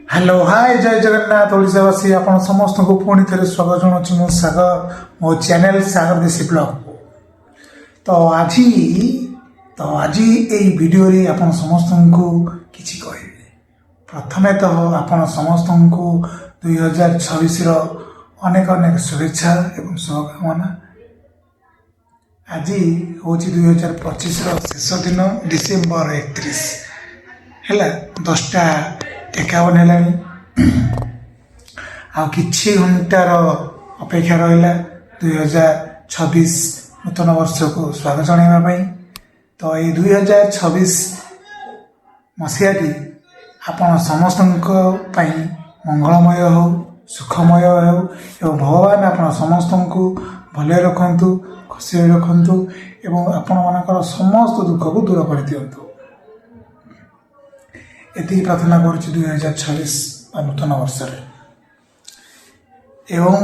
Hello hi जय जगन्नाथ ओडिशावासी आपण समस्त को पुणी थे स्वागत जनाऊँ मो सागर मो चैनल सागर देशी ब्लॉग तो आज यही वीडियो रे आपण समस्त को किछि कहबे। प्रथमे तो आपण समस्त को 2026 रो अनेक अनेक शुभेच्छा एवं शुभकामना। आज हूँ 2025 रो शेष दिन डिसेम्बर 31 है 10:51 है आ किछि घंटार अपेक्षा रहा 2026 नूतन वर्ष को स्वागत जनवाई। तो ये 2026 मसीहाटी आपण समस्त मंगलमय हो सुखमय हो एवं भगवान आपण समस्त को भले रखु खुशी रखु एवं आपण मानकर समस्त दुख को दूर कर दिंतु एति प्रार्थना कर 2026 नूतन वर्ष एवं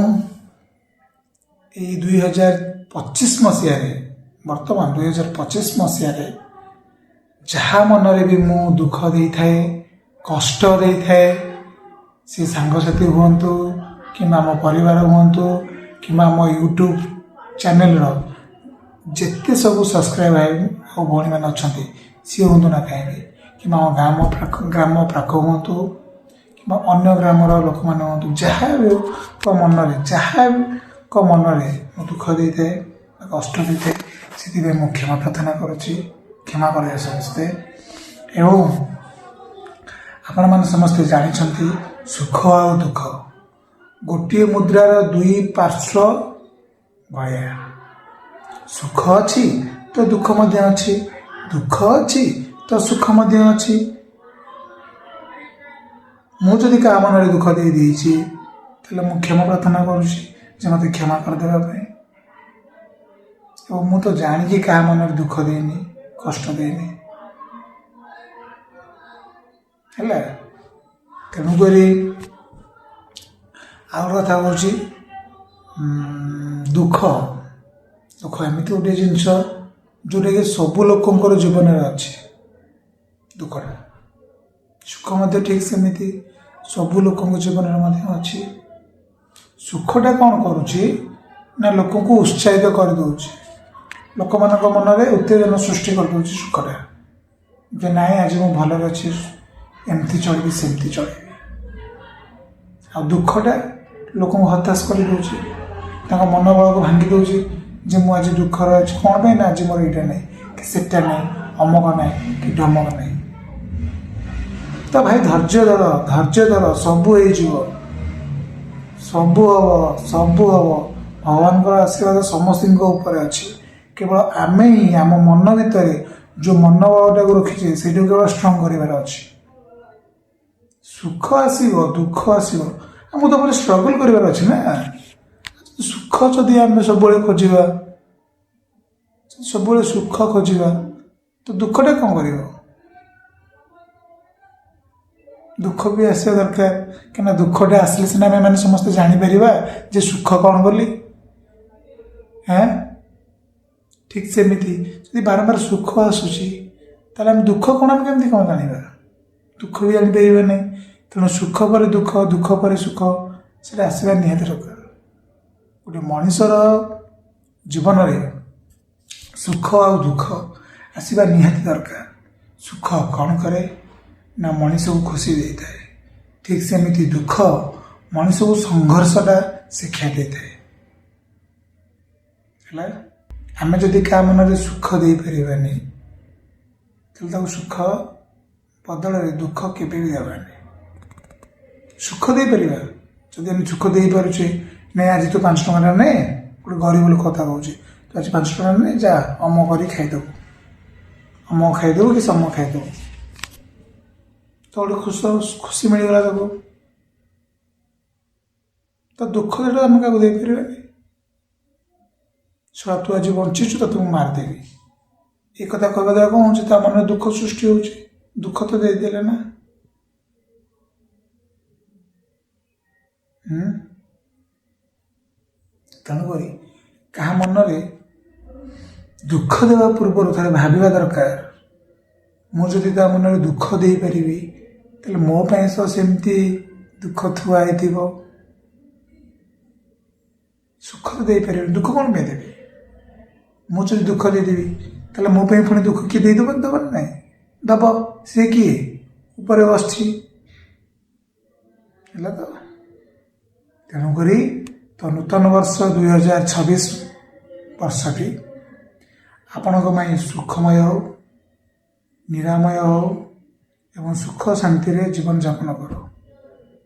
2025 मसीह वर्तमान 2025 मसीह जहाँ मनरे भी मु दुख दे थाए कष्ट दे थाए सी सांगसाथी हूँ कि मो परिवार हूँ कि मो यूट्यूब चैनल जिते सब सब्सक्राइब और भौणी मैंने अच्छा सी हूँ ना कहीं कि ग्राम प्राक हूँ कि अन्य ग्रामर लोक मैंने हूँ जहाँ भी जहाँ मनरे दुख दे थाए कष्ट दे थाए से मुझे क्षमा प्रार्थना करुच्ची क्षमा करें समस्ते। एवं आपण मैंने समस्ते जानते सुख आ दुख गोटे मुद्रार दुई पार्श्व भया सुख अच्छी तो दुख अच्छी दुख अच्छी तो सुख अच्छी। मुझे क्या मनरे दुख दे देती मु क्षमा प्रार्थना करुच्ची मत क्षमा करदे मु तो जाणी क्या मन दुख देनी कष्ट देनी है तेणुक आउ कथा हूँ दुख दुख एमती गोटे जिनस जोटा कि सबू लोक जीवन में अच्छे दुखटा सुख ठीक सेमती सबू लोक जीवन में अच्छी सुखटा कौन करुच्ची ना लोक को उत्साहित कर दौर लोक मान मनरे उत्तेजना सृष्टि कर दौर सुखटा जे नाई आज मु भल अच्छी एमती चलि सेमती चलि आ दुखटा लोक हताश कर दौर मनोबल को भांगी दौर जे मु आज दुखर अच्छी कौन पे ना आज मोर यहाँ नहीं कि सेटा नहीं अमक नहीं कि ढमक नहीं। तो भाई धैर्य धर सबू सबू हम भगवान आशीर्वाद समस्त अच्छी केवल आमे ही आम मन भितर जो मनोभावटा को रखीचे से केवल स्ट्रंग करार अच्छी सुख आसो दुख आसो आमको तो पूरा स्ट्रगल करार अच्छी ना सुख जदि आम सब खोजा सब सुख खोजा तो दुखटा कौन कर दुख भी आसा दरकार क्या दुखटा आसले सीना आम मैंने समस्ते जापर जे सुख कौन बोली हाँ ठीक सेमती जब बारंबार सुख आसूसी आम दुख कौन आम कमी कौन जाना दुख भी जापर ना तेणु सुख पर दुख दुख पर सुख से आसवा निहत दरकार गोटे मनीषर जीवन में सुख आ दुख आसवा निहत दरकार सुख कौन करे ना मनीष को खुशी दे थाए ठीक सेमती दुख मनीष को संघर्षटा शिक्षा दे थाए आम जदि क्या मन सुख दे पारानी तो सुख बदल दुख केवे भी देवानी सुख दे पार जदि आम सुख दे पारे नहीं आज तो 5 टଙ୍କା ने गोटे गरीब लोक कथा कहूँ तो आज 5 टଙ୍କା ने जा अम कर खाईदेव अम खाईदेव कि सम खाईदेव तो गोटे खुशी मिलगला तक तो दुख जो आम क्या दे पारानी छुआ तू आज बंचीचु तो तुम मारदेवी ये कथा कहवा द्वारा कौन हो मन में दुख सृष्टि हो दुख तो देदेले ना तेणुक क्या मनरे दुख देवा पूर्व थे भाविबा दरकार मुझे मन में दुख दे पारि ତାହେଲେ ମୋ ପାଇଁ ତ ସେମିତି ଦୁଃଖ ଥୁଆ ହେଇଥିବ। ସୁଖ ତ ଦେଇପାରିବିନି, ଦୁଃଖ କ'ଣ ପାଇଁ ଦେବି? ମୁଁ ଯଦି ଦୁଃଖ ଦେଇଦେବି ତାହେଲେ ମୋ ପାଇଁ ପୁଣି ଦୁଃଖ କିଏ ଦେଇଦେବନି? ଦେବନି ନାହିଁ, ଦବ। ସେ କିଏ? ଉପରେ ବସିଛି। ହେଲା ତ। ତେଣୁକରି ତ ନୂତନ ବର୍ଷ 2026 ବର୍ଷଟି ଆପଣଙ୍କ ପାଇଁ ସୁଖମୟ ହେଉ, ନିରାମୟ ହେଉ ଏବଂ ସୁଖ ଶାନ୍ତିରେ ଜୀବନଯାପନ କରୁ।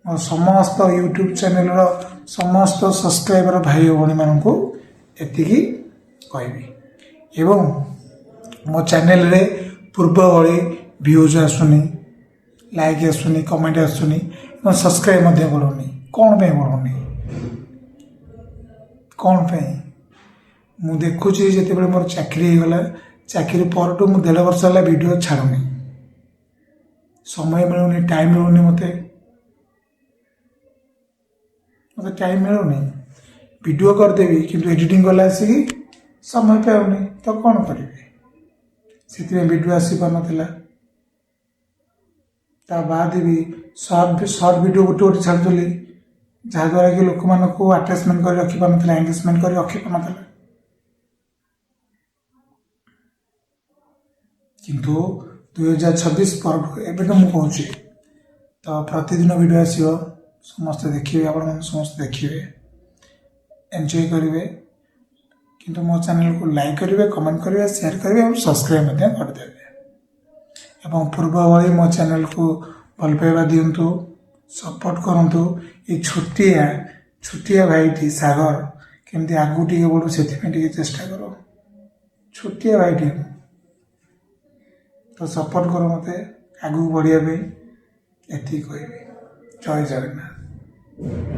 ମୋ ସମସ୍ତ ୟୁଟ୍ୟୁବ୍ ଚ୍ୟାନେଲର ସମସ୍ତ ସବସ୍କ୍ରାଇବର ଭାଇ ଓ ଭଉଣୀମାନଙ୍କୁ ଏତିକି କହିବି। ଏବଂ ମୋ ଚ୍ୟାନେଲରେ ପୂର୍ବ ଭଳି ଭ୍ୟୁଜ୍ ଆସୁନି, ଲାଇକ୍ ଆସୁନି, କମେଣ୍ଟ ଆସୁନି ଏବଂ ସବସ୍କ୍ରାଇବ୍ ମଧ୍ୟ ବଢ଼ୁନି। କ'ଣ ପାଇଁ ବଢ଼ୁନି? କ'ଣ ପାଇଁ? ମୁଁ ଦେଖୁଛି ଯେତେବେଳେ ମୋର ଚାକିରି ହେଇଗଲା, ଚାକିରି ପରଠୁ ମୁଁ 1.5 ବର୍ଷ ହେଲା ଭିଡ଼ିଓ ଛାଡ଼ୁନି। ସମୟ ମିଳୁନି, ଟାଇମ୍ ମିଳୁନି ମୋତେ ଟାଇମ୍ ମିଳୁନି। ଭିଡ଼ିଓ କରିଦେବି କିନ୍ତୁ ଏଡ଼ିଟିଂ କଲେ ଆସିକି ସମୟ ପାଉନି, ତ କ'ଣ କରିବି? ସେଥିପାଇଁ ଭିଡ଼ିଓ ଆସିପାରୁନଥିଲା। ତା ବାଦ ବି ସର୍ଟ ଭିଡ଼ିଓ ଗୋଟେ ଛାଡ଼ୁଥିଲି, ଯାହାଦ୍ୱାରା କି ଲୋକମାନଙ୍କୁ ଆଟାଚମେଣ୍ଟ କରି ରଖିପାରୁନଥିଲା, ଏଙ୍ଗେଜମେଣ୍ଟ କରି ରଖିପାରୁନଥିଲା। କିନ୍ତୁ 2026 ପରଠୁ ଏବେ ତ ମୁଁ କହୁଛି, ତ ପ୍ରତିଦିନ ଭିଡ଼ିଓ ଆସିବ, ସମସ୍ତେ ଦେଖିବେ, ଆପଣମାନେ ସମସ୍ତେ ଦେଖିବେ, ଏନ୍ଜୟ କରିବେ। କିନ୍ତୁ ମୋ ଚ୍ୟାନେଲକୁ ଲାଇକ୍ କରିବେ, କମେଣ୍ଟ କରିବେ, ସେୟାର କରିବେ ଏବଂ ସବସ୍କ୍ରାଇବ୍ ମଧ୍ୟ କରିଦେବେ। ଏବଂ ପୂର୍ବ ଭଳି ମୋ ଚ୍ୟାନେଲକୁ ଭଲ ପାଇବା ଦିଅନ୍ତୁ, ସପୋର୍ଟ କରନ୍ତୁ। ଏଇ ଛୋଟିଆ ଭାଇଟି ସାଗର କେମିତି ଆଗକୁ ଟିକେ ବଢ଼ୁ, ସେଥିପାଇଁ ଟିକେ ଚେଷ୍ଟା କର। ଛୋଟିଆ ଭାଇଟି, ତ ସପୋର୍ଟ କର ମୋତେ ଆଗକୁ ବଢ଼ିବା ପାଇଁ, ଏତିକି କହିବି। ଜୟ ଜଗନ୍ନାଥ।